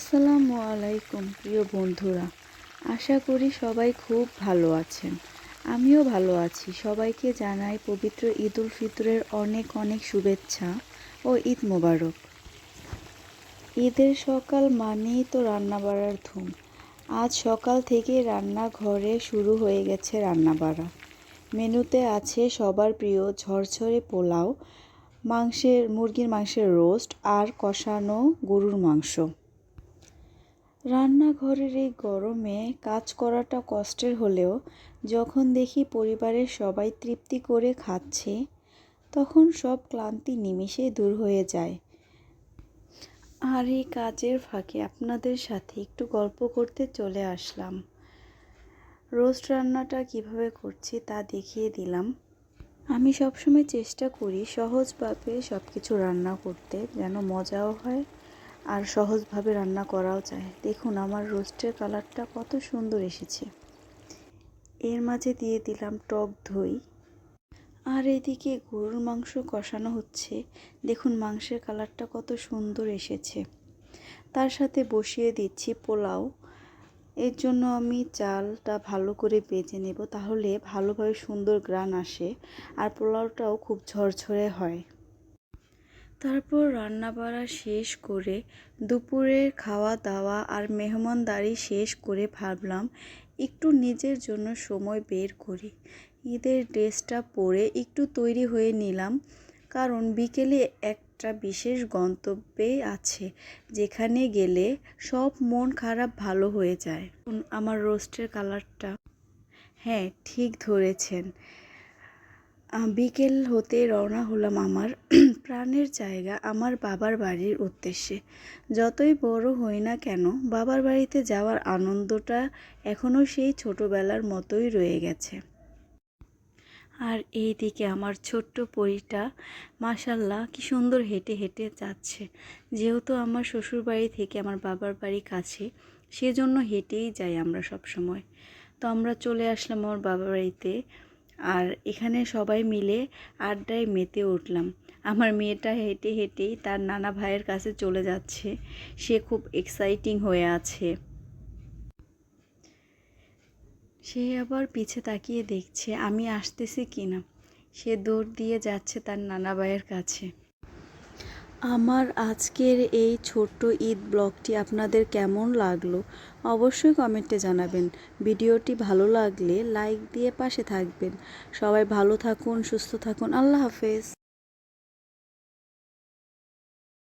আসসালামু আলাইকুম প্রিয় বন্ধুরা, আশা করি সবাই খুব ভালো আছেন। আমিও ভালো আছি। সবাইকে জানাই পবিত্র ঈদ উল ফিতরের অনেক অনেক শুভেচ্ছা ও ঈদ মোবারক। ঈদের সকাল মানেই তো রান্না বাড়ার ধুম। আজ সকাল থেকেই রান্নাঘরে শুরু হয়ে গেছে রান্না বাড়া। মেনুতে আছে সবার প্রিয় ঝরঝরে পোলাও, মুরগির মাংসের রোস্ট আর কষানো গরুর মাংস। রান্নাঘরের এই গরমে কাজ করাটা কষ্টের হলেও যখন দেখি পরিবারের সবাই তৃপ্তি করে খাচ্ছে, তখন সব ক্লান্তি নিমেষেই দূর হয়ে যায়। আর এই কাজের ফাঁকে আপনাদের সাথে একটু গল্প করতে চলে আসলাম। রোস্ট রান্নাটা কিভাবে করছি তা দেখিয়ে দিলাম। আমি সবসময় চেষ্টা করি সহজভাবে সব কিছু রান্না করতে, যেন মজাও হয় আর সহজভাবে রান্না করাও যায়। দেখুন আমার রোস্টের কালারটা কত সুন্দর এসেছে। এর মাঝে দিয়ে দিলাম টক দই। আর এদিকে গরুর মাংস কষানো হচ্ছে। দেখুন মাংসের কালারটা কত সুন্দর এসেছে। তার সাথে বসিয়ে দিচ্ছি পোলাও। এর জন্য আমি চালটা ভালো করে ভেজে নেব, তাহলে ভালোভাবে সুন্দর ঘ্রাণ আসে আর পোলাওটাও খুব ঝরঝরে হয়। তারপর রান্নাবাড়া শেষ করে দুপুরের খাওয়া দাওয়া আর মেহমানদারি শেষ করে ভাবলাম একটু নিজের জন্য সময় বের করি। ঈদের ড্রেসটা পরে একটু তৈরি হয়ে নিলাম, কারণ বিকেলে একটা বিশেষ গন্তব্যে আছে, যেখানে গেলে সব মন খারাপ ভালো হয়ে যায়। আমার রোস্টের কালারটা, হ্যাঁ ঠিক ধরেছেন। বিকেল হতে রওনা হলাম আমার প্রাণের জায়গা, আমার বাবার বাড়ির উদ্দেশ্যে। যতই বড় হই না কেন, বাবার বাড়িতে যাওয়ার আনন্দটা এখনও সেই ছোটবেলার মতোই রয়ে গেছে। আর এই দিকে আমার ছোট্ট পরীটা মাশাল্লাহ কি সুন্দর হেঁটে হেঁটে যাচ্ছে। যেহেতু আমার শ্বশুর বাড়ি থেকে আমার বাবার বাড়ি কাছে, সেজন্য হেঁটেই যাই আমরা সব সময়। তো আমরা চলে আসলাম আমার বাবার বাড়িতে, আর এখানে সবাই মিলে আড্ডায় মেতে উঠলাম। আমার মেয়েটা হেঁটে হেঁটেই তার নানা ভাইয়ের কাছে চলে যাচ্ছে। সে খুব এক্সাইটিং হয়ে আছে। সে আবার পিছে তাকিয়ে দেখছে আমি আসতেছি কিনা। সে দৌড় দিয়ে যাচ্ছে তার নানা ভাইয়ের কাছে। আমার আজকের এই ছোট্ট ঈদ ব্লগটি আপনাদের কেমন লাগলো অবশ্যই কমেন্টে জানাবেন। ভিডিওটি ভালো লাগলে লাইক দিয়ে পাশে থাকবেন। সবাই ভালো থাকুন, সুস্থ থাকুন। আল্লাহ হাফেজ।